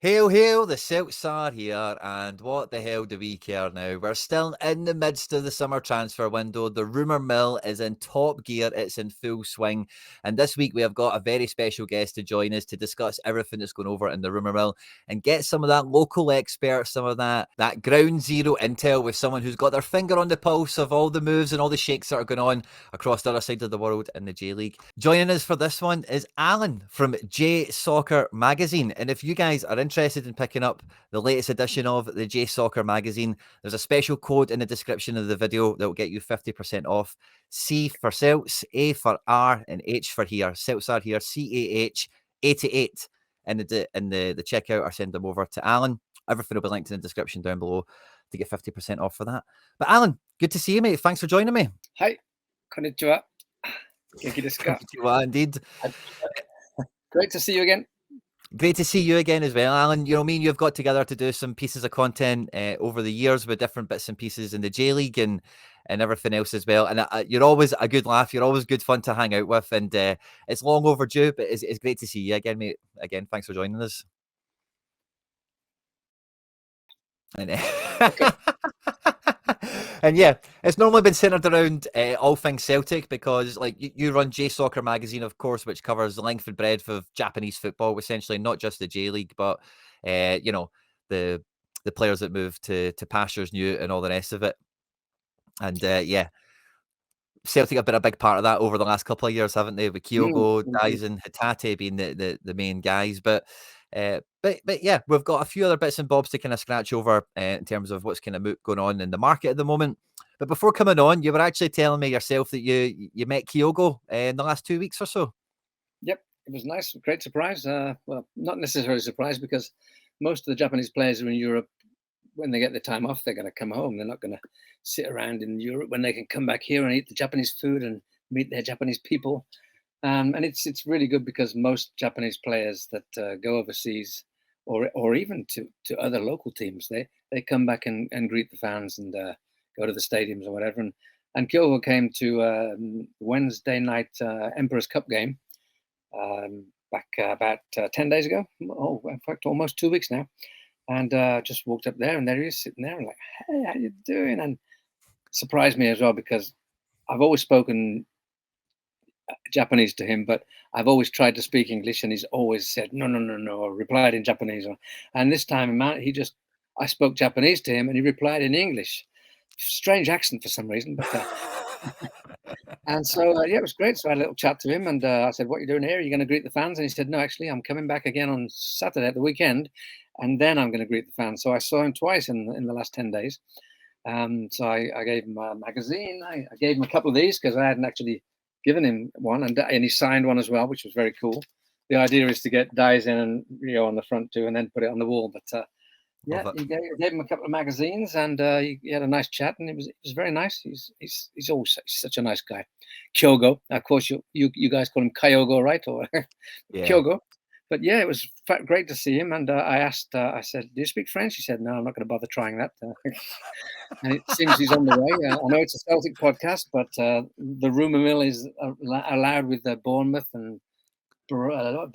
Hail, hail, the Celts are here, and what the hell do we care now? We're still in the midst of the summer transfer window. The rumour mill is in top gear, it's in full swing. And this week we have got a very special guest to join us to discuss everything that's going over in the rumour mill and get some of that local expert, some of that ground zero intel with someone who's got their finger on the pulse of all the moves and all the shakes that are going on across the other side of the world in the J League. Joining us for this one is Alan from J Soccer Magazine. And if you guys are interested in picking up the latest edition of the J Soccer Magazine, there's a special code in the description of the video that will get you 50% off. C for Celts, A for R, and H for here. Celts are here, CAH 88 in the checkout, or send them over to Alan. Everything will be linked in the description down below to get 50% off for that. But Alan, good to see you, mate. Thanks for joining me. Hi, konnichiwa. Genki desu ka? Konnichiwa, indeed. Great to see you again. Great to see you again as well, Alan. You know, me and you have got together to do some pieces of content over the years with different bits and pieces in the J League and everything else as well. And you're always a good laugh. You're always good fun to hang out with. And it's long overdue, but it's great to see you again, mate. Again, thanks for joining us. And, Okay. and yeah, it's normally been centered around all things Celtic because, like, you run J Soccer Magazine, of course, which covers the length and breadth of Japanese football, essentially not just the J League, but you know, the players that move to pastures new and all the rest of it. And yeah, Celtic have been a big part of that over the last couple of years, haven't they? With Kyogo, Dyson, Hatate being the main guys, but yeah, we've got a few other bits and bobs to kind of scratch over in terms of what's kind of going on in the market at the moment. But before coming on, you were actually telling me yourself that you met Kyogo in the last 2 weeks or so. Yep, it was nice, great surprise. Well, not necessarily a surprise because most of the Japanese players are in Europe. When they get the time off, they're going to come home. They're not going to sit around in Europe when they can come back here and eat the Japanese food and meet their Japanese people. And it's really good because most Japanese players that go overseas or even to other local teams, they come back and greet the fans and go to the stadiums or whatever. And Kyogo came to Wednesday night Emperor's Cup game back about 10 days ago. Oh, in fact, almost 2 weeks now. And just walked up there, and there he is sitting there, and like, hey, how you doing? And surprised me as well because I've always spoken Japanese to him, but I've always tried to speak English, and he's always said no, no, no, no, or replied in Japanese. And this time, I spoke Japanese to him, and he replied in English. Strange accent for some reason, but. And so, yeah, it was great. So I had a little chat to him, and I said, "What are you doing here? Are you going to greet the fans?" And he said, "No, actually, I'm coming back again on Saturday at the weekend, and then I'm going to greet the fans." So I saw him twice in the last 10 days. So I gave him a magazine. I gave him a couple of these because I hadn't actually given him one, and he signed one as well, which was very cool. The idea is to get Dyson and Rio on the front too, and then put it on the wall. But yeah, he gave him a couple of magazines, and he had a nice chat, and it was very nice. He's always such a nice guy. Kyogo, of course, you guys call him Kyogo, right? Or Yeah. Kyogo. But yeah, it was great to see him. And I asked, I said, "Do you speak French?" He said, "No, I'm not going to bother trying that." And it seems he's on the way. I know it's a Celtic podcast, but the rumor mill is allowed with Bournemouth and Birmingham,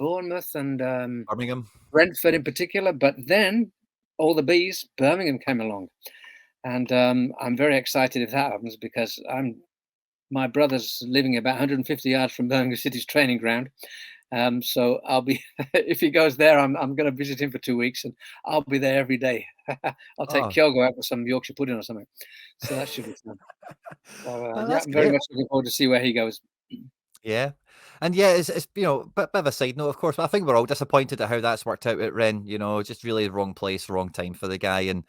Brentford in particular. But then all the bees, Birmingham came along, and I'm very excited if that happens because my brother's living about 150 yards from Birmingham City's training ground. So I'll be if he goes there, I'm going to visit him for 2 weeks, and I'll be there every day. I'll take Kyogo out for some Yorkshire pudding or something. So that should be fun. So yeah, I'm very much looking forward to see where he goes. Yeah. And yeah, it's you know, bit of a side note, of course, but I think we're all disappointed at how that's worked out at Rennes, you know, just really wrong place, wrong time for the guy. And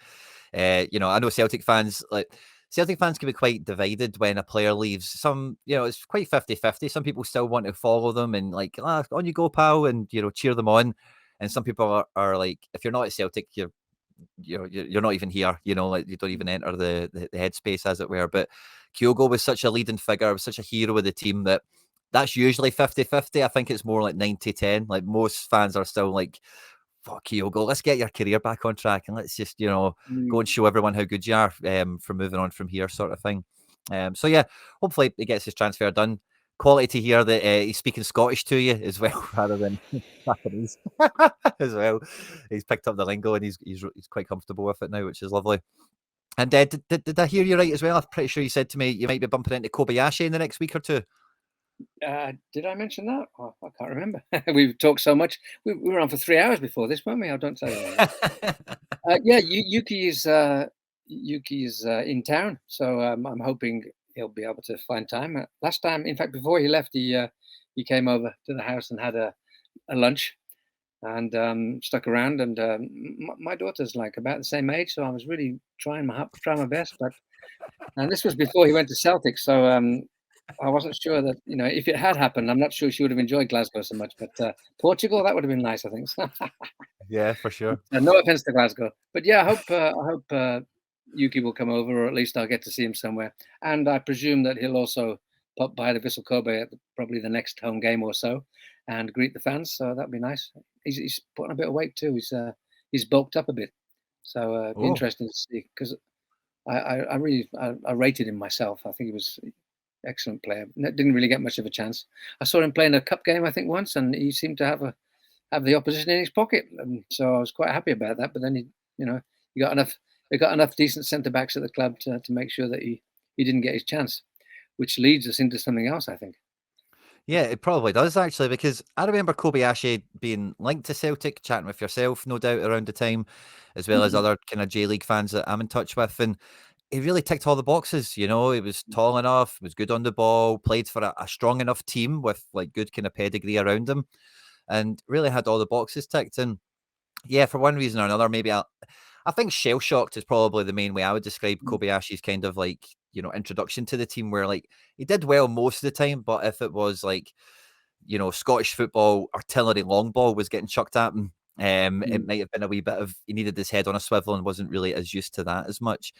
you know, I know Celtic fans can be quite divided when a player leaves. Some, you know, it's quite 50-50. Some people still want to follow them and like, on you go, pal, and you know, cheer them on. And some people are like, if you're not at Celtic, you're not even here, you know, like you don't even enter the headspace, as it were. But Kyogo was such a leading figure, was such a hero of the team that's usually 50-50. I think it's more like 90-10. Like most fans are still like, fuck Kyogo, let's get your career back on track and let's just, you know, go and show everyone how good you are from moving on from here, sort of thing. So yeah, hopefully he gets his transfer done. quality to hear that he's speaking Scottish to you as well, rather than Japanese as well. He's picked up the lingo and he's quite comfortable with it now, which is lovely. And did I hear you right as well? I'm pretty sure you said to me you might be bumping into Kobayashi in the next week or two. Did I mention that? Oh, I can't remember. We've talked so much. We were on for 3 hours before this, weren't we? I don't tell you that. Yeah, Yuki is in town, so I'm hoping he'll be able to find time. Last time, in fact, before he left, he came over to the house and had a lunch and stuck around. And my daughter's like about the same age, so I was really trying my best. And this was before he went to Celtic, so I wasn't sure that, if it had happened, I'm not sure she would have enjoyed Glasgow so much. But Portugal, that would have been nice, I think. Yeah, for sure. No offense to Glasgow, but yeah, I hope Yuki will come over, or at least I'll get to see him somewhere. And I presume that he'll also pop by the Vissel Kobe at probably the next home game or so, and greet the fans. So that'd be nice. He's putting a bit of weight too. He's bulked up a bit, so it'd be interesting to see, because I really rated him myself. I think he was excellent player. Didn't really get much of a chance. I saw him play in a cup game, I think, once, and he seemed to have the opposition in his pocket, and so I was quite happy about that. But then he got enough decent centre backs at the club to make sure that he didn't get his chance, which leads us into something else, I think. Yeah, it probably does, actually, because I remember Kobayashi being linked to Celtic, chatting with yourself, no doubt, around the time, as well as other kind of J-League fans that I'm in touch with. And he really ticked all the boxes. He was tall enough, was good on the ball, played for a strong enough team with like good kind of pedigree around him, and really had all the boxes ticked. And yeah, for one reason or another, maybe I think shell shocked is probably the main way I would describe Kobayashi's kind of like, introduction to the team, where like he did well most of the time, but if it was like, Scottish football artillery long ball was getting chucked at him, it might have been a wee bit of, he needed his head on a swivel and wasn't really as used to that as much.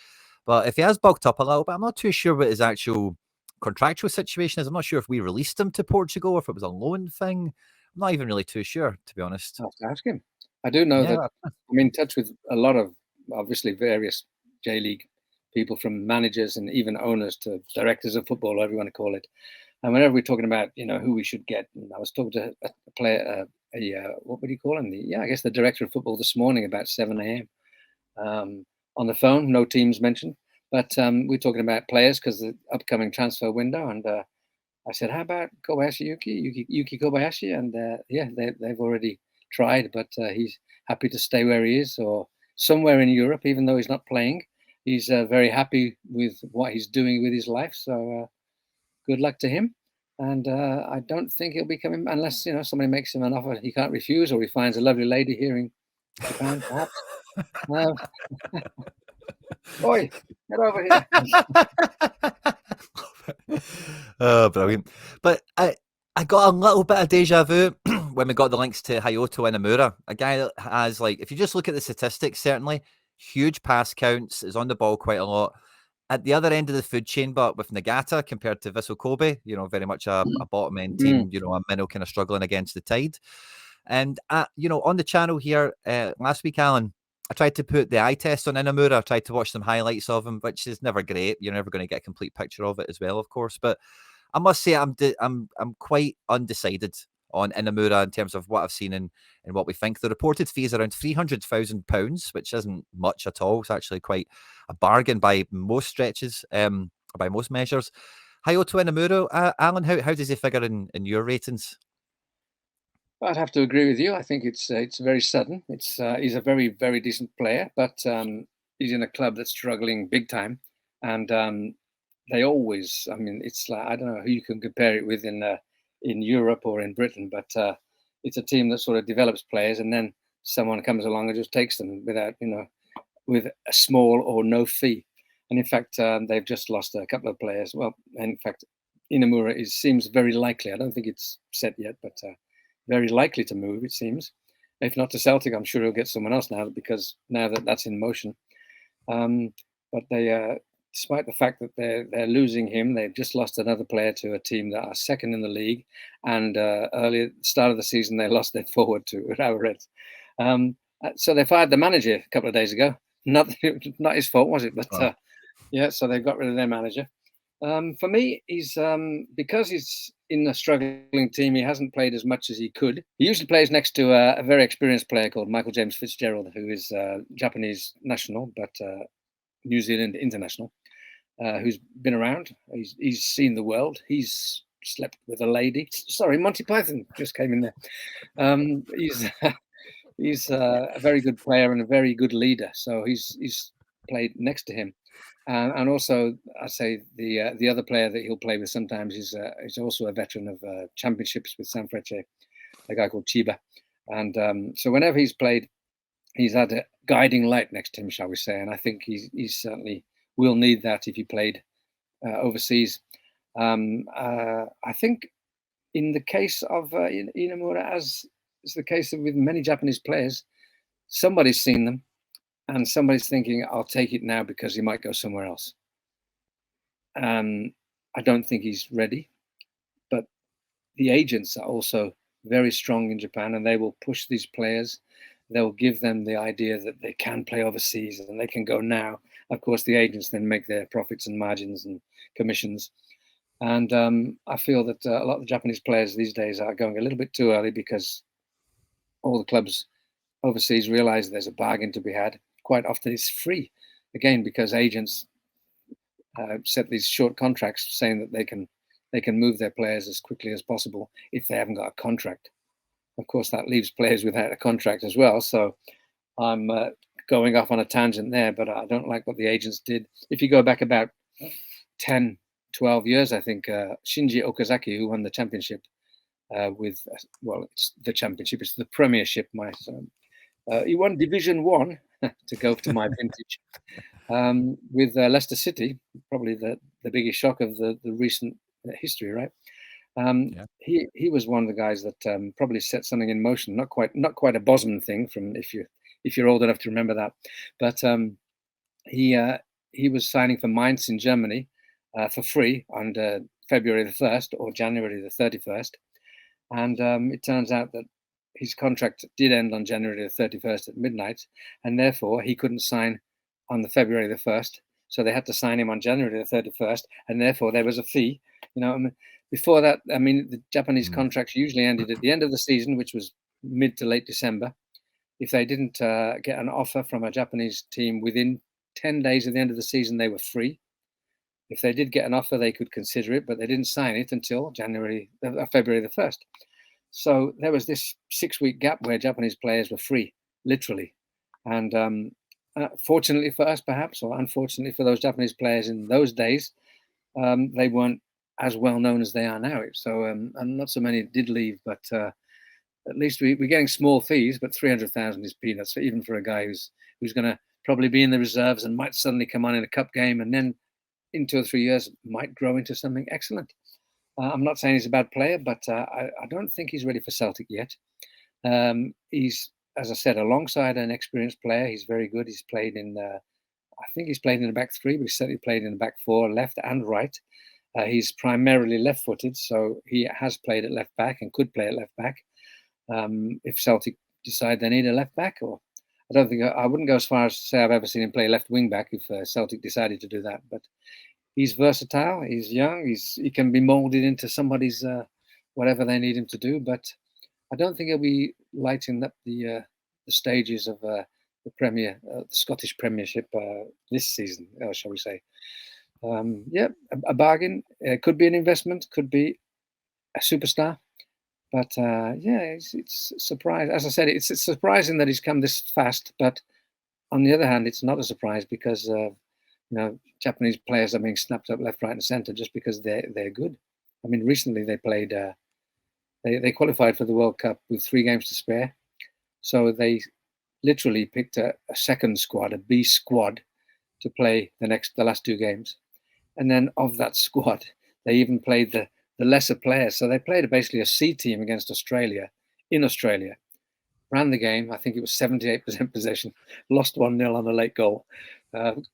But if he has bulked up a little bit, I'm not too sure what his actual contractual situation is. I'm not sure if we released him to Portugal or if it was a loan thing. I'm not even really too sure, to be honest. I'll have to ask him. I do know that I'm in touch with a lot of, obviously, various J-League people, from managers and even owners to directors of football, whatever you want to call it. And whenever we're talking about, who we should get, and I was talking to a player, what would you call him? I guess the director of football this morning about 7 a.m. On the phone, no teams mentioned, but we're talking about players because the upcoming transfer window. And I said, how about Yuki Kobayashi? And they've already tried, but he's happy to stay where he is or somewhere in Europe, even though he's not playing. He's very happy with what he's doing with his life. So good luck to him. And I don't think he'll be coming unless somebody makes him an offer he can't refuse, or he finds a lovely lady here in Japan, perhaps. Oi, get over here. Oh, brilliant. But I got a little bit of deja vu when we got the links to Hyato Inamura, a guy that has, like, if you just look at the statistics, certainly huge pass counts, is on the ball quite a lot. At the other end of the food chain, but with Nagata compared to Vissel Kobe, very much a bottom end team, a minnow kind of struggling against the tide. And, on the channel here last week, Alan, I tried to put the eye test on Inamura. I tried to watch some highlights of him, which is never great. You're never going to get a complete picture of it as well, of course. But I must say I'm quite undecided on Inamura in terms of what I've seen and what we think. The reported fee is around £300,000, which isn't much at all. It's actually quite a bargain by most stretches, by most measures. Hyato Inamura, Alan, how does he figure in your ratings? I'd have to agree with you. I think it's very sudden. He's a very, very decent player, but he's in a club that's struggling big time, and they always. I mean, it's like, I don't know who you can compare it with in Europe or in Britain, but it's a team that sort of develops players, and then someone comes along and just takes them without, with a small or no fee. And in fact, they've just lost a couple of players. Well, in fact, Inamura seems very likely. I don't think it's set yet, but very likely to move, it seems. If not to Celtic, I'm sure he'll get someone else now, because now that that's in motion. But they, despite the fact that they're losing him, they've just lost another player to a team that are second in the league. And earlier, at the start of the season, they lost their forward to Urawa Reds. So they fired the manager a couple of days ago. Not his fault, was it? But so they got rid of their manager. For me, he's because he's in a struggling team. He hasn't played as much as he could. He usually plays next to a very experienced player called Michael James Fitzgerald, who is Japanese national, but New Zealand international, who's been around. He's seen the world. He's slept with a lady. Sorry, Monty Python just came in there. He's a very good player and a very good leader. So he's played next to him. And also, I'd say the other player that he'll play with sometimes is also a veteran of championships with Sanfrecce, a guy called Chiba. And so whenever he's played, he's had a guiding light next to him, shall we say. And I think he certainly will need that if he played overseas. I think in the case of Inamura, as is the case with many Japanese players, somebody's seen them and somebody's thinking, I'll take it now because he might go somewhere else. I don't think he's ready, but the agents are also very strong in Japan, and they will push these players. They'll give them the idea that they can play overseas and they can go now. Of course, the agents then make their profits and margins and commissions. And I feel that a lot of the Japanese players these days are going a little bit too early because all the clubs overseas realize there's a bargain to be had. Quite often it's free, again, because agents set these short contracts saying that they can move their players as quickly as possible if they haven't got a contract. Of course, that leaves players without a contract as well. So I'm going off on a tangent there, but I don't like what the agents did. If you go back about 10, 12 years, I think Shinji Okazaki, who won the championship it's the championship, it's the Premiership. He won Division 1 to go to my vintage with Leicester City, probably the biggest shock of the recent history, right? He was one of the guys that probably set something in motion. Not quite a Bosman thing, from if you're old enough to remember that, but he was signing for Mainz in Germany for free on February the 1st or January the 31st, and it turns out that his contract did end on January the 31st at midnight, and therefore he couldn't sign on the February the 1st. So they had to sign him on January the 31st, and therefore there was a fee. Before that, the Japanese contracts usually ended at the end of the season, which was mid to late December. If they didn't get an offer from a Japanese team within 10 days of the end of the season, they were free. If they did get an offer, they could consider it, but they didn't sign it until February the 1st. So there was this 6-week gap where Japanese players were free, literally. And fortunately for us, perhaps, or unfortunately for those Japanese players in those days, they weren't as well known as they are now. So and not so many did leave, but at least we're getting small fees. But 300,000 is peanuts, even for a guy who's going to probably be in the reserves and might suddenly come on in a cup game, and then in 2 or 3 years might grow into something excellent. I'm not saying he's a bad player, but I don't think he's ready for Celtic yet. He's, as I said, alongside an experienced player. He's very good. He's played in, I think he's played in the back three, but he's certainly played in the back four, left and right. He's primarily left-footed, so he has played at left back and could play at left back if Celtic decide they need a left back. Or I wouldn't go as far as to say I've ever seen him play left wing back if Celtic decided to do that. But he's versatile. He's young. He can be molded into somebody's whatever they need him to do. But I don't think he'll be lighting up the stages of the Scottish Premiership this season, shall we say? A bargain. Could be an investment. Could be a superstar. But it's surprising. As I said, it's surprising that he's come this fast. But on the other hand, it's not a surprise because Japanese players are being snapped up left, right, and centre just because they're good. I mean, recently they played. They qualified for the World Cup with 3 games to spare, so they literally picked a second squad, a B squad, to play the last 2 games, and then of that squad, they even played the lesser players. So they played basically a C team against Australia in Australia. Ran the game. I think it was 78% possession. Lost 1-0 on a late goal.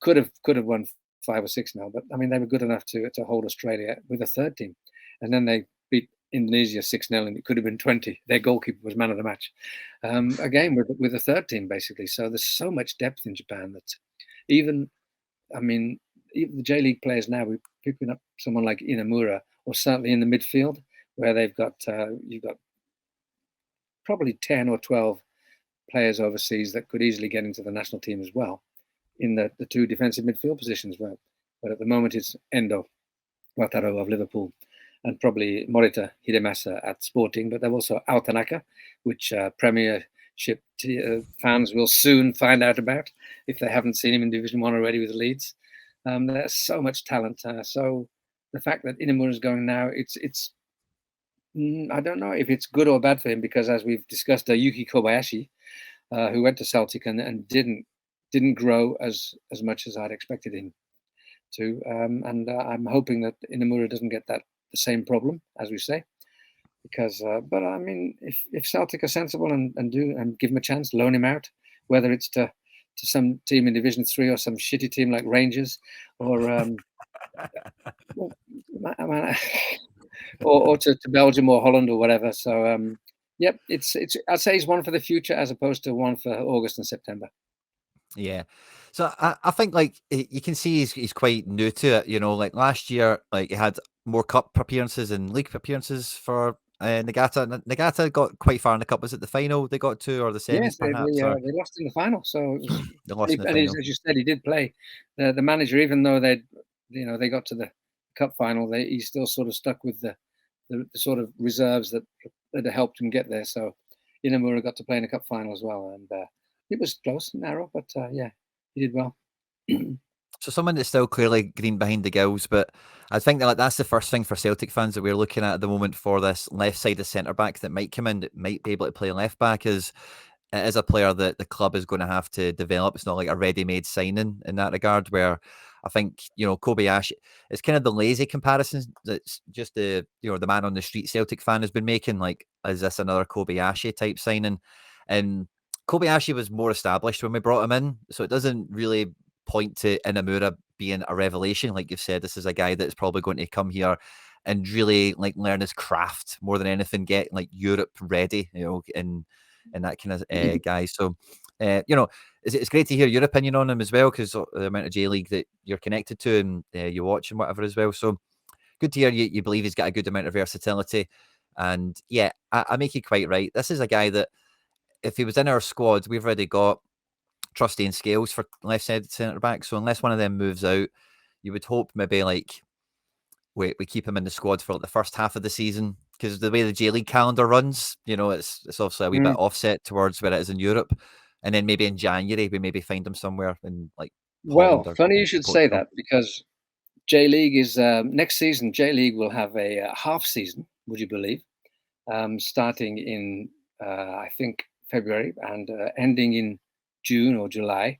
Could have won 5 or 6 now, but I mean they were good enough to hold Australia with a third team, and then they beat Indonesia 6-0, and it could have been 20. Their goalkeeper was man of the match. Again with a third team basically. So there's so much depth in Japan that even the J League players now, we're picking up someone like Inamura, or certainly in the midfield, where they've got you've got probably 10 or 12 players overseas that could easily get into the national team as well in the two defensive midfield positions. But at the moment, it's Endo Wataru of Liverpool and probably Morita Hidemasa at Sporting. But they've also Altanaka, which Premiership fans will soon find out about if they haven't seen him in Division 1 already with Leeds. There's so much talent. So the fact that Inamura is going now, it's I don't know if it's good or bad for him, because as we've discussed, Yuki Kobayashi, who went to Celtic and didn't grow as much as I'd expected him to, and I'm hoping that Inamura doesn't get the same problem, as we say, because but I mean, if Celtic are sensible and give him a chance, loan him out, whether it's to some team in Division 3 or some shitty team like Rangers, or or to Belgium or Holland or whatever. So yep, it's I'd say he's one for the future as opposed to one for August and September. Yeah. So I think like you can see he's quite new to it. You know, like last year, like he had more cup appearances and league appearances for Nagata. Nagata got quite far in the cup. Was it the final they got to, or the semis Yes, perhaps, or they lost in the final. So it was, they lost in the and final? as you said, he did play. The manager, even though they got to the cup final, he still sort of stuck with the sort of reserves that helped him get there. So Inamura got to play in a cup final as well, and it was close, narrow, but yeah, he did well. So someone that's still clearly green behind the gills, but I think that like that's the first thing for Celtic fans that we're looking at the moment for this left-sided centre back that might come in, that might be able to play left back, is it is a player that the club is going to have to develop. It's not like a ready-made signing in that regard. Where I think Kobayashi, it's kind of the lazy comparisons that's just the man on the street Celtic fan has been making. Like, is this another Kobayashi type signing? And Kobayashi was more established when we brought him in, so it doesn't really point to Inamura being a revelation. Like you've said, this is a guy that's probably going to come here and really like learn his craft more than anything, get like Europe ready, and that kind of guy. So, it's great to hear your opinion on him as well, because the amount of J League that you're connected to and you watch and whatever as well. So good to hear you believe he's got a good amount of versatility. And yeah, I make you quite right. This is a guy that if he was in our squad, we've already got Trusty and Scales for left-sided centre back. So unless one of them moves out, you would hope maybe like we keep him in the squad for like the first half of the season, because the way the J League calendar runs, it's obviously a wee bit offset towards where it is in Europe, and then maybe in January we maybe find him somewhere in like Well, Holland or funny you should say Portugal. that, because J League is next season. J League will have a half season. Would you believe? Starting in I think February and ending in June or July,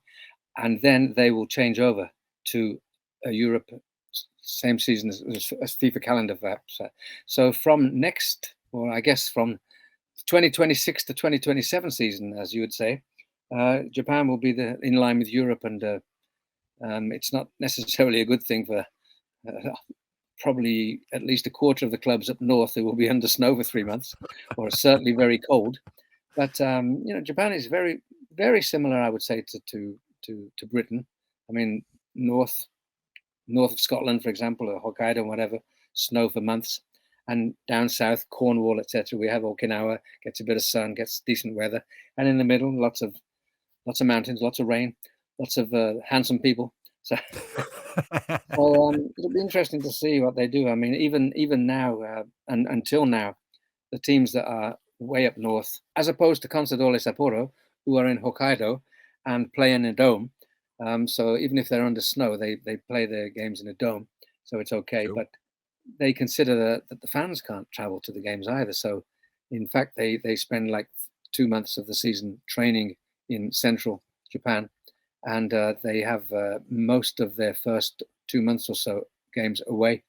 and then they will change over to Europe, same season as FIFA calendar, perhaps. So from next, or I guess from 2026 to 2027 season, as you would say, Japan will be in line with Europe, and it's not necessarily a good thing for probably at least a quarter of the clubs up north who will be under snow for 3 months, or certainly very cold. But Japan is very, very similar, I would say, to Britain. I mean, north of Scotland, for example, or Hokkaido, whatever, snow for months. And down south, Cornwall, etc., we have Okinawa, gets a bit of sun, gets decent weather. And in the middle, lots of mountains, lots of rain, lots of handsome people. So, it'll be interesting to see what they do. I mean, even now, and until now, the teams that are way up north, as opposed to Consadole Sapporo, who are in Hokkaido and play in a dome. So even if they're under snow, they play their games in a dome, so it's okay. Cool. But they consider that the fans can't travel to the games either. So in fact, they spend like 2 months of the season training in central Japan, and they have most of their first 2 months or so games away.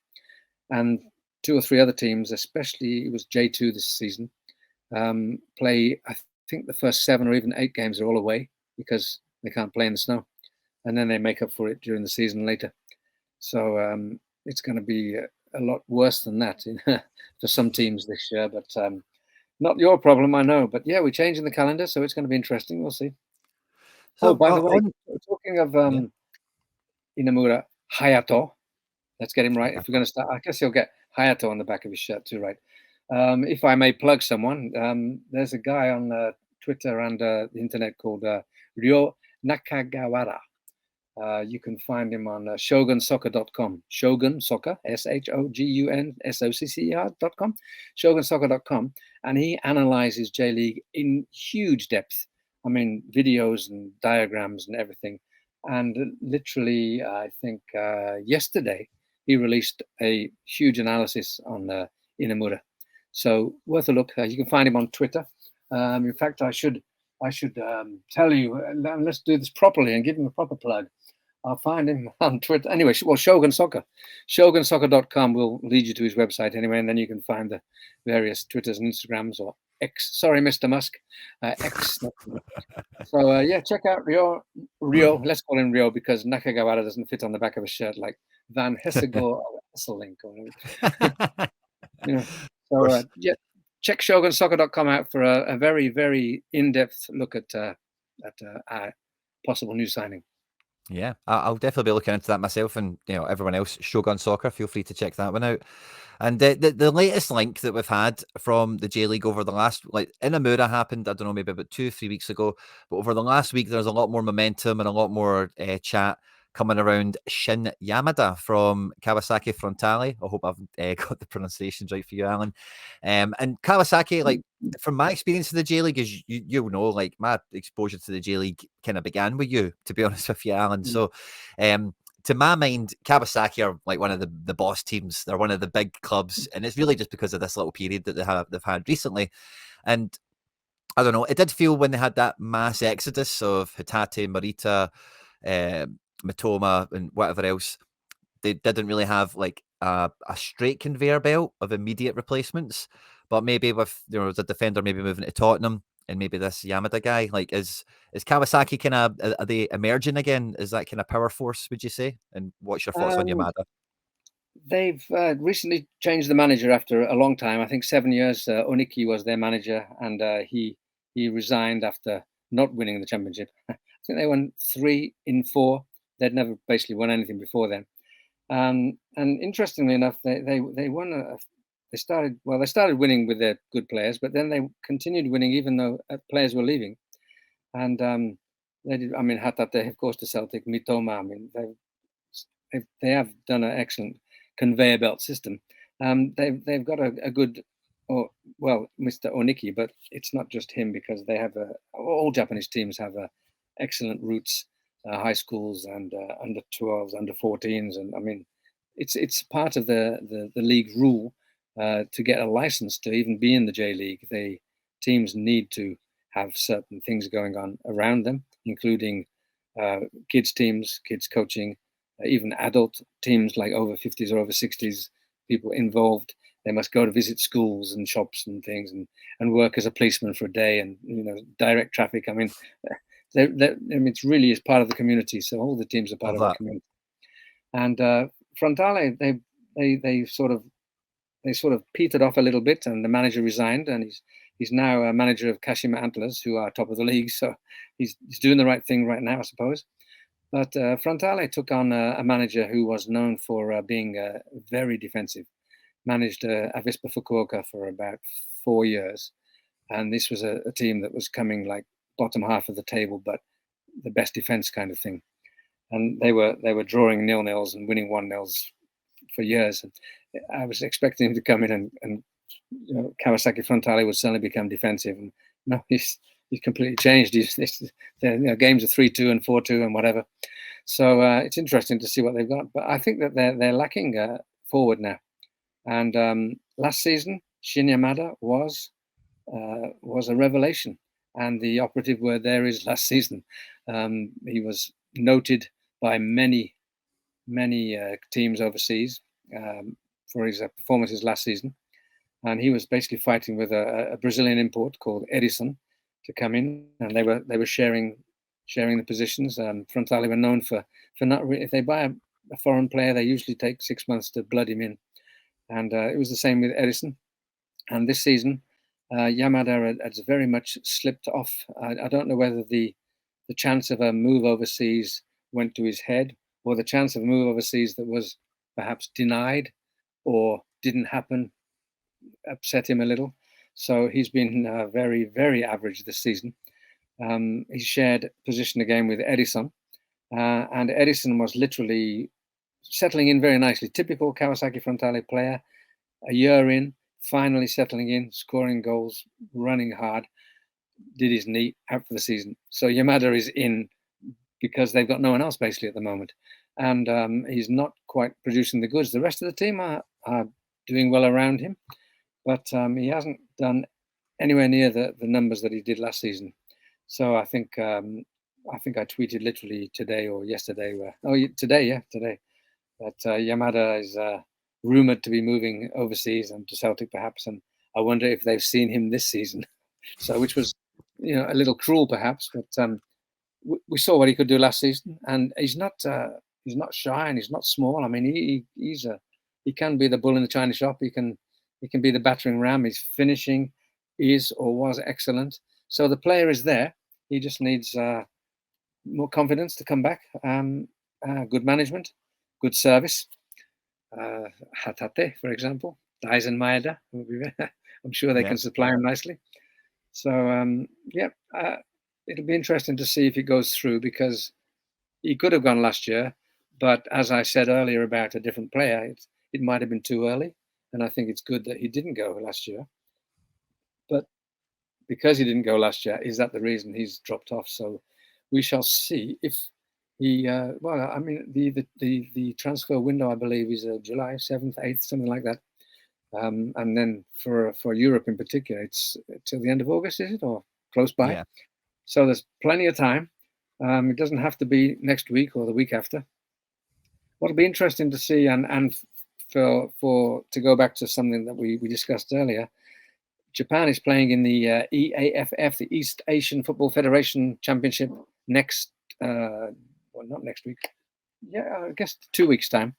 And two or three other teams, especially it was J2 this season, play, I think the first 7 or even 8 games are all away because they can't play in the snow. And then they make up for it during the season later. So it's going to be a lot worse than that for some teams this year. But not your problem, I know. But yeah, we're changing the calendar, so it's going to be interesting. We'll see. Oh, So by the way, talking of yeah, Inamura Hyato, let's get him right. yeah. If we're going to start, I guess he'll get Hayato on the back of his shirt too, right? If I may plug someone, there's a guy on Twitter and the internet called Ryo Nakagawara. You can find him on shogunsoccer.com. Shogun Soccer, SHOGUNSOCCER.com, shogunsoccer.com. And he analyzes J League in huge depth. I mean, videos and diagrams and everything. And literally, I think yesterday, he released a huge analysis on Inamura. So worth a look. You can find him on Twitter. In fact, I should tell you, let's do this properly and give him a proper plug. I'll find him on Twitter. Anyway, well, Shogun Soccer. Shogunsoccer.com will lead you to his website anyway, and then you can find the various Twitters and Instagrams or X. Sorry, Mr. Musk. X. So, yeah, check out Rio. Let's call him Rio because Nakagawara doesn't fit on the back of a shirt like Van Hessegor or Esselink. You know. So, yeah, check shogunsoccer.com out for a very, very in-depth look at our possible new signing. Yeah, I'll definitely be looking into that myself, and everyone else. Shogun Soccer, feel free to check that one out. And the latest link that we've had from the J League over the last, like Inamura happened, I don't know, maybe about 2-3 weeks ago, but over the last week there's a lot more momentum and a lot more chat coming around Shin Yamada from Kawasaki Frontale. I hope I've got the pronunciations right for you, Alan. And Kawasaki, like from my experience of the J League, is you'll know, like my exposure to the J League kind of began with you, to be honest with you, Alan. So, to my mind, Kawasaki are like one of the boss teams. They're one of the big clubs, and it's really just because of this little period that they've had recently. And I don't know, it did feel when they had that mass exodus of Hitate, Morita, Matoma, and whatever else, they didn't really have like a straight conveyor belt of immediate replacements. But maybe with the defender maybe moving to Tottenham and maybe this Yamada guy, like is Kawasaki kind of, are they emerging again? Is that kind of power force, would you say? And what's your thoughts on Yamada? They've recently changed the manager after a long time. I think 7 years. Oniki was their manager, and he resigned after not winning the championship. I think they won 3 in 4. They'd never basically won anything before then. And interestingly enough, they won. They started winning with their good players, but then they continued winning even though players were leaving. And they did. I mean, Hatate, of course, to Celtic, Mitoma. I mean, they have done an excellent conveyor belt system. They've got a good, Mr. Oniki, but it's not just him because they have all Japanese teams have excellent roots, high schools and under 12s, under 14s, and I mean, it's part of the league rule to get a license to even be in the J League. Teams need to have certain things going on around them, including kids teams, kids coaching, even adult teams like over 50s or over 60s, people involved. They must go to visit schools and shops and things and work as a policeman for a day and direct traffic. I mean, it really is part of the community. So all the teams are part of the community. And Frontale, they sort of petered off a little bit, and the manager resigned, and he's now a manager of Kashima Antlers, who are top of the league. So he's doing the right thing right now, I suppose. But Frontale took on a manager who was known for being very defensive. Managed Avispa Fukuoka for about 4 years, and this was a team that was coming like bottom half of the table, but the best defense kind of thing. And they were drawing 0-0s and winning 1-0s for years. And I was expecting him to come in and Kawasaki Frontale would suddenly become defensive. And no, he's completely changed. Games are 3-2 and 4-2 and whatever. So it's interesting to see what they've got. But I think that they're lacking forward now. And last season, Shin Yamada was a revelation. And the operative word there is last season. He was noted by many teams overseas for his performances last season. And he was basically fighting with a Brazilian import called Edison to come in, and they were sharing the positions. Frontale were known for not if they buy a foreign player, they usually take 6 months to blood him in, and it was the same with Edison. And this season, Yamada has very much slipped off. I don't know whether the chance of a move overseas went to his head, or the chance of a move overseas that was perhaps denied or didn't happen upset him a little. So he's been very, very average this season. He shared position again with Edison, and Edison was literally settling in very nicely. Typical Kawasaki Frontale player, a year in, finally settling in, scoring goals, running hard, did his knee, out for the season. So Yamada is in because they've got no one else basically at the moment. And he's not quite producing the goods. The rest of the team are doing well around him, but he hasn't done anywhere near the numbers that he did last season. So I think I tweeted literally today or yesterday, today, that Yamada is rumored to be moving overseas and to Celtic perhaps, and I wonder if they've seen him this season. So, which was, a little cruel perhaps, but we saw what he could do last season, and he's not shy and he's not small. I mean, he can be the bull in the china shop. He can be the battering ram. His finishing is or was excellent. So the player is there. He just needs more confidence to come back. Good management, good service. Hatate, for example, Daisen Maeda. I'm sure they can supply him nicely. So it'll be interesting to see if he goes through, because he could have gone last year, but as I said earlier about a different player, it might have been too early, and I think it's good that he didn't go last year. But because he didn't go last year, is that the reason he's dropped off? So we shall see if he. The transfer window, I believe, is July 7th, 8th, something like that. And then for Europe in particular, it's till the end of August, is it, or close by? Yeah. So there's plenty of time. It doesn't have to be next week or the week after. What'll be interesting to see, and for to go back to something that we discussed earlier, Japan is playing in the EAFF, the East Asian Football Federation Championship next, not next week. Yeah, I guess 2 weeks' time.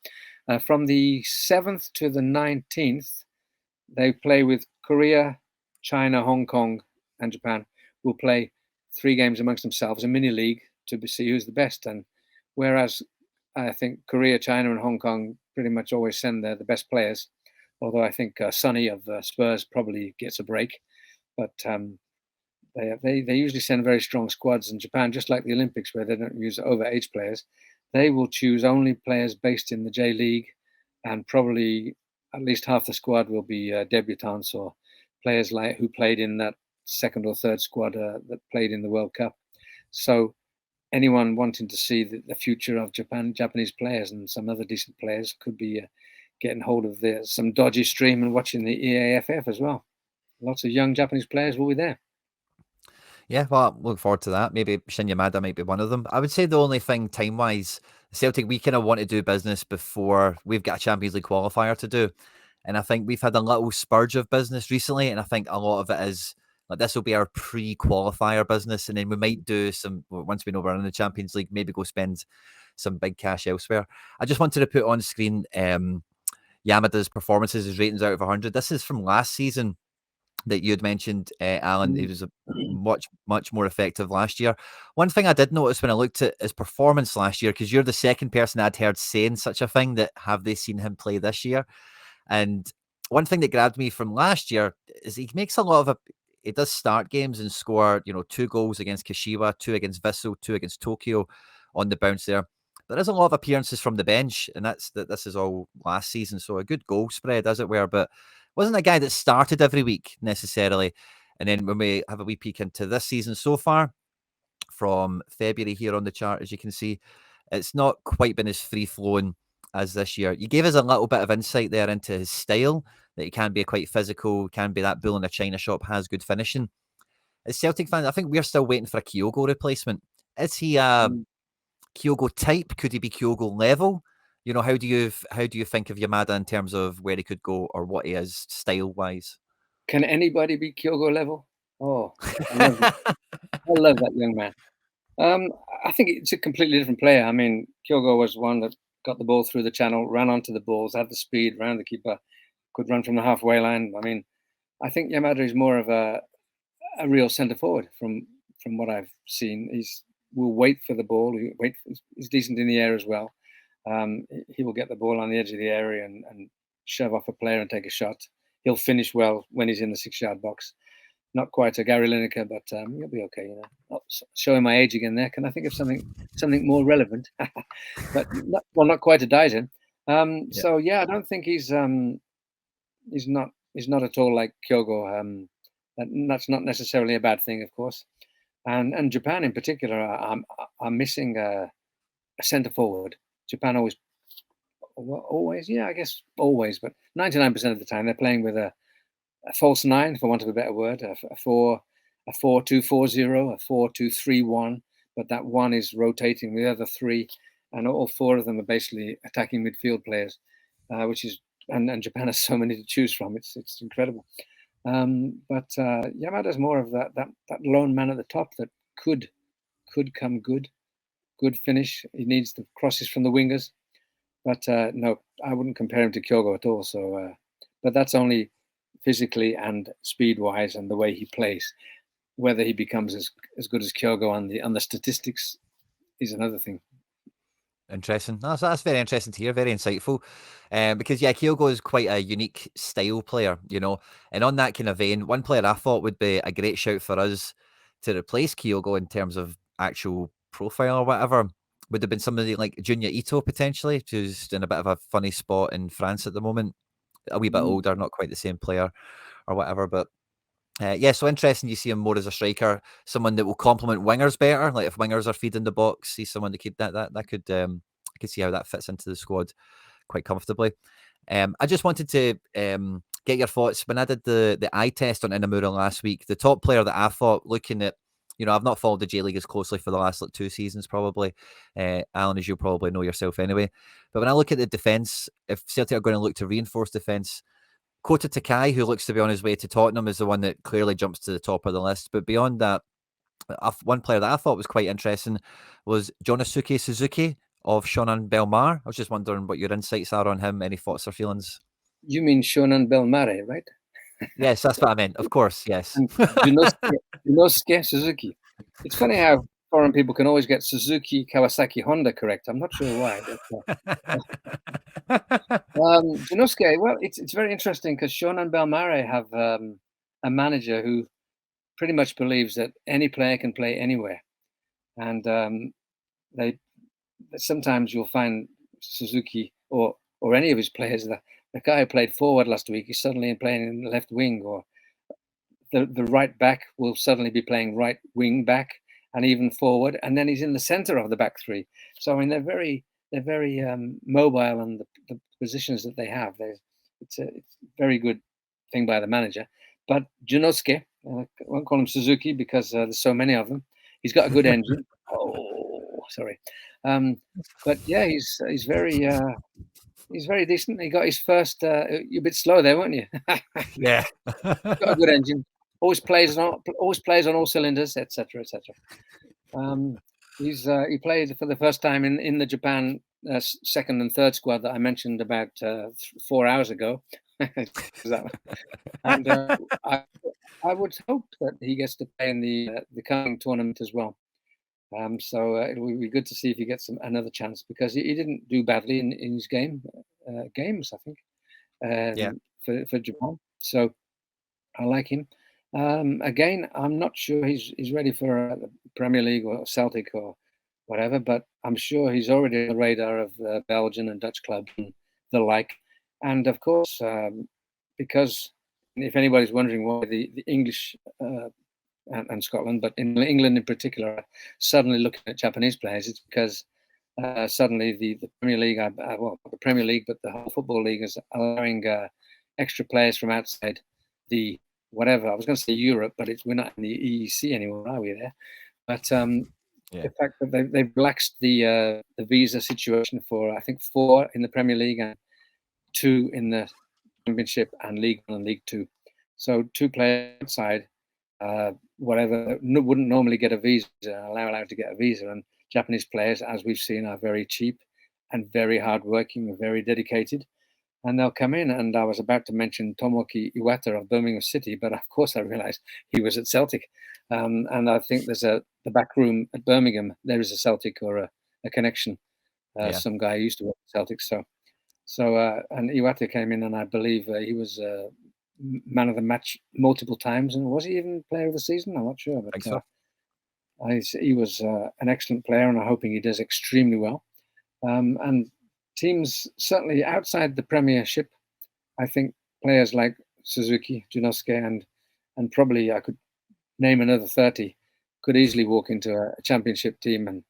From the 7th to the 19th, they play with Korea, China, Hong Kong, and Japan. Will play 3 games amongst themselves, a mini league to see who's the best. And whereas I think Korea, China, and Hong Kong pretty much always send the best players, although I think Sonny of Spurs probably gets a break. But they usually send very strong squads. In Japan, just like the Olympics, where they don't use overage players, they will choose only players based in the J League, and probably at least half the squad will be debutants or players like who played in that second or third squad that played in the World Cup. So anyone wanting to see the future of Japanese players and some other decent players could be getting hold of some dodgy stream and watching the EAFF as well. Lots of young Japanese players will be there. Yeah, well, I look forward to that. Maybe Shin Yamada might be one of them. I would say the only thing time-wise, Celtic, we kind of want to do business before we've got a Champions League qualifier to do. And I think we've had a little spurge of business recently, and I think a lot of it is, like, this will be our pre-qualifier business, and then we might do some, once we know we're in the Champions League, maybe go spend some big cash elsewhere. I just wanted to put on screen Yamada's performances, his ratings out of 100. This is from last season that you had mentioned, Alan. He was much more effective last year. One thing I did notice when I looked at his performance last year, because you're the second person I'd heard saying such a thing, that have they seen him play this year? And one thing that grabbed me from last year is he makes a lot of he does start games and score, 2 goals against Kashiwa, 2 against Vissel, 2 against Tokyo on the bounce there. There is a lot of appearances from the bench, and this is all last season, so a good goal spread, as it were, but wasn't a guy that started every week necessarily. And then when we have a wee peek into this season so far, from February here on the chart, as you can see, it's not quite been as free-flowing as this year. You gave us a little bit of insight there into his style, that he can be quite physical, can be that bull in a china shop, has good finishing. As Celtic fans, I think we're still waiting for a Kyogo replacement. Is he a Kyogo type? Could he be Kyogo level? How do you think of Yamada in terms of where he could go or what he is style-wise? Can anybody be Kyogo level? Oh, I love it. I love that young man. I think it's a completely different player. I mean, Kyogo was one that got the ball through the channel, ran onto the balls, had the speed, ran the keeper, could run from the halfway line. I mean, I think Yamada is more of a real centre forward from what I've seen. Will wait for the ball. He's decent in the air as well. He will get the ball on the edge of the area and shove off a player and take a shot. he'll finish well when he's in the 6-yard box. Not quite a Gary Lineker, but he'll be okay. You know, showing my age again there. Can I think of something more relevant? But not quite a Dyson. So yeah, I don't think he's not at all like Kyogo. That's not necessarily a bad thing, of course. And Japan in particular are missing a centre forward. Japan always, but 99% of the time they're playing with a false nine, for want of a better word, a 4-2-4-0, a 4-2-3-1. But that one is rotating the other three, and all four of them are basically attacking midfield players, which is and Japan has so many to choose from. It's incredible. But Yamada's more of that lone man at the top that could come good finish. He needs the crosses from the wingers, but no, I wouldn't compare him to Kyogo at all. So, but that's only physically and speed-wise and the way he plays. Whether he becomes as good as Kyogo on the statistics is another thing. Interesting. No, so that's very interesting to hear. Very insightful. Because Kyogo is quite a unique style player, you know. And on that kind of vein, one player I thought would be a great shout for us to replace Kyogo in terms of actual profile or whatever would have been somebody like Junior Ito potentially, who's in a bit of a funny spot in France at the moment. A wee bit older, not quite the same player or whatever, but so interesting. You see him more as a striker, someone that will complement wingers better. Like if wingers are feeding the box, see someone to keep that could I could see how that fits into the squad quite comfortably. I just wanted to get your thoughts when I did the eye test on Inamura last week. The top player that I thought, looking at, you know, I've not followed the J League as closely for the last 2 seasons, probably. Alan, as you probably know yourself anyway. But when I look at the defence, if Celtic are going to look to reinforce defence, Kota Takai, who looks to be on his way to Tottenham, is the one that clearly jumps to the top of the list. But beyond that, one player that I thought was quite interesting was Jonosuke Suzuki of Shonan Belmar. I was just wondering what your insights are on him. Any thoughts or feelings? You mean Shonan Belmare, right? Yes, that's what I meant. Of course, yes. Junosuke Suzuki. It's funny how foreign people can always get Suzuki, Kawasaki, Honda correct. I'm not sure why. Junosuke, well, it's very interesting because Shonan Belmare have a manager who pretty much believes that any player can play anywhere, and they sometimes you'll find Suzuki or any of his players. The guy who played forward last week is suddenly playing in the left wing, or the right back will suddenly be playing right wing back and even forward, and then he's in the center of the back three. So I mean, they're very mobile, and the positions that they have, it's a very good thing by the manager. But Junosuke, I won't call him Suzuki because there's so many of them. He's got a good engine. Oh, sorry. But yeah, he's very decent. He got his first. You're a bit slow there, weren't you? Yeah. Got a good engine. Always plays on all cylinders, etc., etc. He played for the first time in the Japan second and third squad that I mentioned about 4 hours ago. And I would hope that he gets to play in the coming tournament as well. So it will be good to see if he gets another chance, because he didn't do badly in his games, I think, for Japan. So I like him. Again, I'm not sure he's ready for the Premier League or Celtic or whatever, but I'm sure he's already on the radar of Belgian and Dutch clubs and the like. And of course, because if anybody's wondering why the English and Scotland, but in England in particular, are suddenly looking at Japanese players, it's because suddenly the Premier League, well, not the Premier League, but the whole football league is allowing extra players from outside the whatever. I was going to say Europe, but we're not in the EEC anymore, are we? There, but the fact that they've relaxed the visa situation for, I think, 4 in the Premier League and 2 in the Championship and League 1 and League 2. So 2 players outside, whatever, wouldn't normally get a visa, allowed to get a visa. And Japanese players, as we've seen, are very cheap and very hardworking, very dedicated. And they'll come in. And I was about to mention Tomoki Iwata of Birmingham City, but of course I realized he was at Celtic. And I think there's the back room at Birmingham, there is a Celtic or a connection. Some guy used to work at Celtic. So and Iwata came in, and I believe he was man of the match multiple times, and was he even player of the season? I'm not sure, I think but so. he was an excellent player, and I'm hoping he does extremely well. And teams certainly outside the Premiership, I think players like Suzuki, Junosuke, and probably I could name another 30 could easily walk into a championship team. And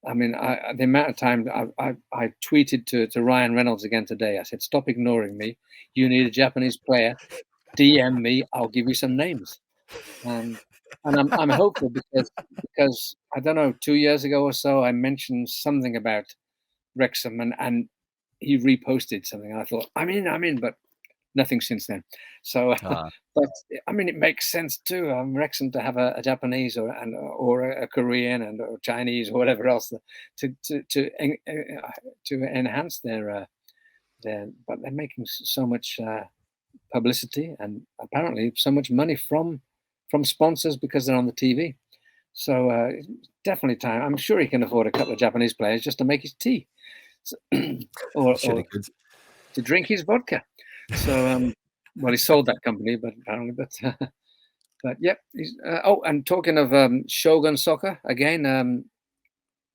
I mean, the amount of time I tweeted to Ryan Reynolds again today. I said, "Stop ignoring me. You need a Japanese player. DM me. I'll give you some names." Um, and I'm hopeful because I don't know, 2 years ago or so, I mentioned something about Wrexham, and he reposted something. And I thought, I'm in, but nothing since then. So, Ah, but I mean, it makes sense too. Wrexham to have a Japanese or a Korean or Chinese or whatever else to enhance their. But they're making so much publicity and apparently so much money from sponsors because they're on the TV. So definitely time. I'm sure he can afford a couple of Japanese players just to make his tea, so, sure he or could. to drink his vodka. So, well, he sold that company, but apparently, but yep. And talking of Shogun Soccer again,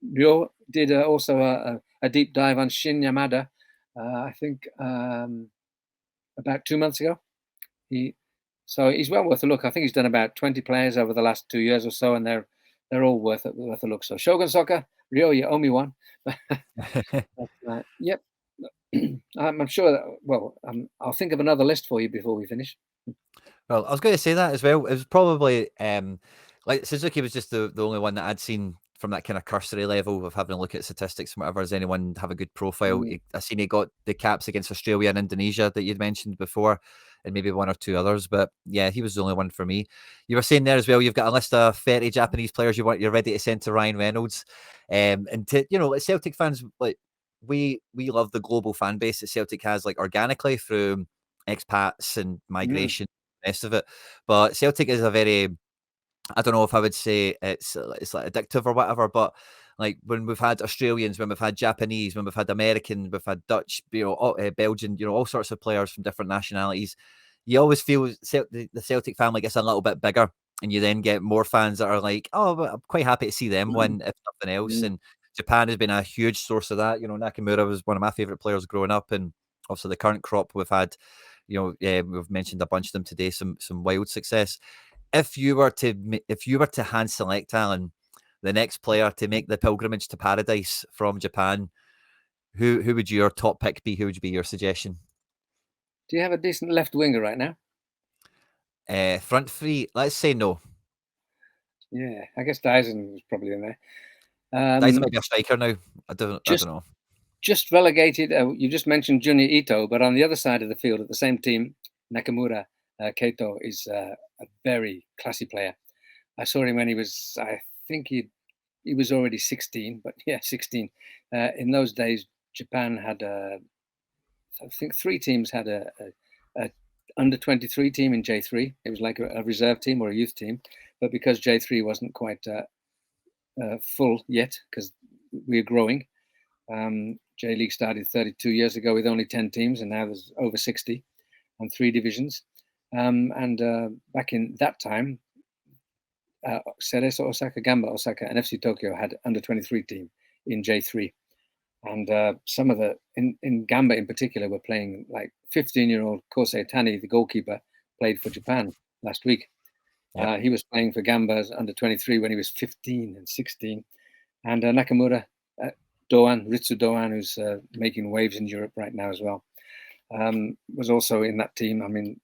Ryo did also a deep dive on Shin Yamada. I think about 2 months ago. So he's well worth a look. I think he's done about 20 players over the last 2 years or so, and they're all worth a look. So Shogun Soccer, Ryo, you owe me one. Yep. I'm sure that, well, I'll think of another list for you before we finish. Well, I was going to say that as well. It was probably like Suzuki was just the only one that I'd seen from that kind of cursory level of having a look at statistics and whatever. Does anyone have a good profile? Mm, I seen he got the caps against Australia and Indonesia that you'd mentioned before, and maybe one or two others. But yeah, he was the only one for me. You were saying there as well. You've got a list of 30 Japanese players you're ready to send to Ryan Reynolds, and to like Celtic fans, like we love the global fan base that Celtic has, like organically through expats and mm, migration rest of it. But Celtic is a very, I don't know if I would say it's like addictive or whatever, but like when we've had Australians, when we've had Japanese, when we've had American, we've had Dutch, Belgian, all sorts of players from different nationalities, you always feel the Celtic family gets a little bit bigger, and you then get more fans that are like, oh, but I'm quite happy to see them win, if nothing else. mm. And Japan has been a huge source of that. Nakamura was one of my favorite players growing up, and also the current crop we've had. We've mentioned a bunch of them today. Some wild success. If you were to hand select, Alan, the next player to make the pilgrimage to paradise from Japan, who would your top pick be? Who would be your suggestion? Do you have a decent left winger right now? Front three. Let's say no. Yeah, I guess Dyson was probably in there. Dyson Um, might be a striker now. I don't just know. just relegated. You just mentioned Junya Ito, but on the other side of the field, at the same team, Nakamura Keito is a very classy player. I saw him when I think he was already 16, but yeah, 16. In those days, Japan had, I think, three teams had a under 23 team in J3. It was like a reserve team or a youth team, but because J3 wasn't quite full yet, because we are growing. J League started 32 years ago with only 10 teams, and now there's over 60 and three divisions. And back in that time, Cerezo Osaka, Gamba Osaka, and FC Tokyo had under 23 team in J3. And some of in Gamba in particular were playing, like 15-year-old Kosei Tani, the goalkeeper, played for Japan last week. Yep. He was playing for Gamba's under 23 when he was 15 and 16. And Nakamura, Ritsu Doan, who's making waves in Europe right now as well, was also in that team. I mean,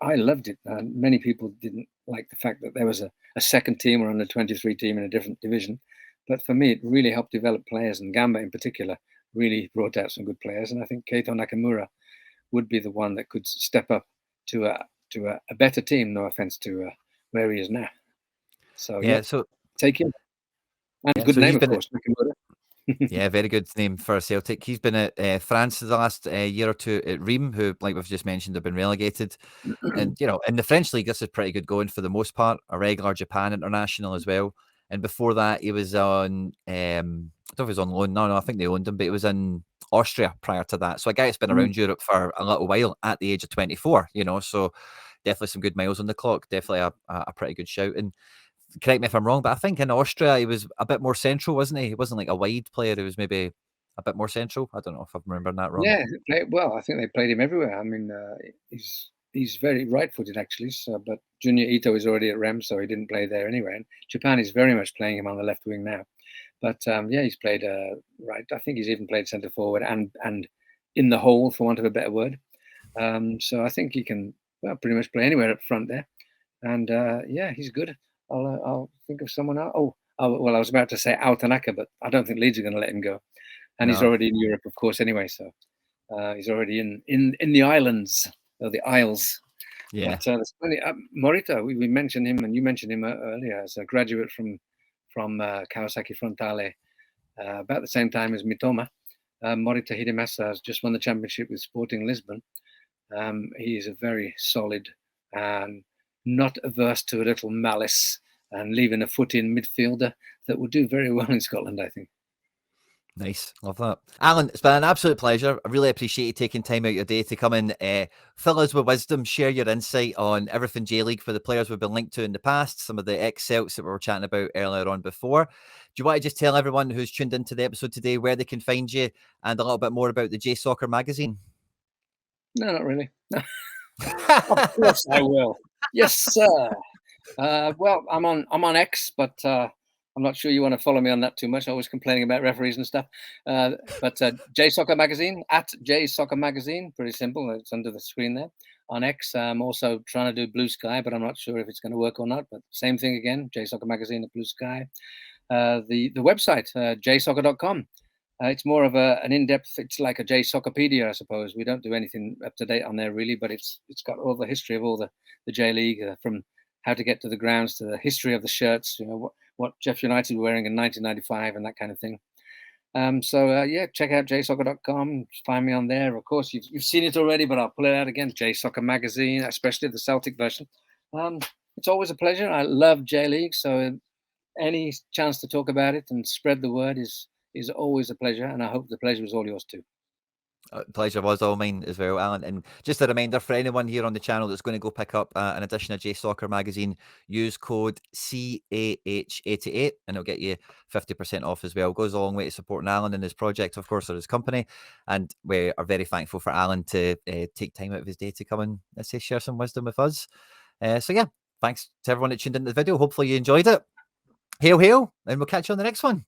I loved it. Many people didn't like the fact that there was a second team or under 23 team in a different division. But for me, it really helped develop players, and Gamba in particular really brought out some good players. And I think Keito Nakamura would be the one that could step up to a better team. No offense to where he is now. So Yeah. yeah, So take him. And yeah. good So name, he's of been course, Nakamura. Yeah, very good name for Celtic. He's been at France the last year or two at Reims, who, like we've just mentioned, have been relegated. And in the French league, this is pretty good going for the most part. A regular Japan international as well. And before that, he was on. I don't know if he was on loan. No, I think they owned him, but he was in Austria prior to that. So a guy that's been around Europe for a little while at the age of 24, you know, so definitely some good miles on the clock. Definitely a pretty good shout. And correct me if I'm wrong, but I think in Austria he was a bit more central, wasn't he? He wasn't like a wide player. He was maybe a bit more central. I don't know if I'm remembering that wrong. Yeah, well, I think they played him everywhere. I mean, he's very right-footed actually. So, but Junior Ito is already at Rem, so he didn't play there anyway. And Japan is very much playing him on the left wing now. But yeah, he's played right. I think he's even played centre forward and in the hole, for want of a better word. So I think he can pretty much play anywhere up front there. And yeah, he's good. I'll think of someone else. Well, I was about to say Altanaka, but I don't think Leeds are going to let him go. And he's already in Europe, of course, anyway. So he's already in the islands, or the Isles. Yeah. But there's plenty. Morita, we mentioned him, and you mentioned him earlier as a graduate from Kawasaki Frontale, about the same time as Mitoma. Morita Hidemasa has just won the championship with Sporting Lisbon. He is a very solid and not averse to a little malice and leaving a foot in midfielder that will do very well in Scotland, I think. Nice. Love that. Alan, it's been an absolute pleasure. I really appreciate you taking time out your day to come and fill us with wisdom, share your insight on everything J-League for the players we've been linked to in the past, some of the ex-Celts that we were chatting about earlier on before. Do you want to just tell everyone who's tuned into the episode today where they can find you and a little bit more about the J Soccer magazine? No, not really. Of course I will. Yes, sir. Well, I'm on X, but I'm not sure you want to follow me on that too much. Always complaining about referees and stuff. But J Soccer Magazine, at J Soccer Magazine, pretty simple. It's under the screen there. On X, I'm also trying to do Blue Sky, but I'm not sure if it's going to work or not. But same thing again, J Soccer Magazine at Blue Sky. The website, jsoccer.com. It's more of an in-depth. It's like a J Soccerpedia, I suppose. We don't do anything up to date on there really, but it's got all the history of all the J League, from how to get to the grounds to the history of the shirts. You know what Jeff United were wearing in 1995 and that kind of thing. So yeah, check out jsoccer.com. Find me on there. Of course, you've seen it already, but I'll pull it out again. J Soccer Magazine, especially the Celtic version. It's always a pleasure. I love J League, so any chance to talk about it and spread the word is always a pleasure, and I hope the pleasure is all yours too. Pleasure was all mine as well, Alan. And just a reminder for anyone here on the channel that's going to go pick up an edition of J Soccer Magazine, use code CAH88 and it'll get you 50% off as well. Goes a long way to supporting Alan and his project, of course, or his company. And we are very thankful for Alan to take time out of his day to come and, let's say, share some wisdom with us. So yeah, thanks to everyone that tuned into the video. Hopefully you enjoyed it. Hail, hail, and we'll catch you on the next one.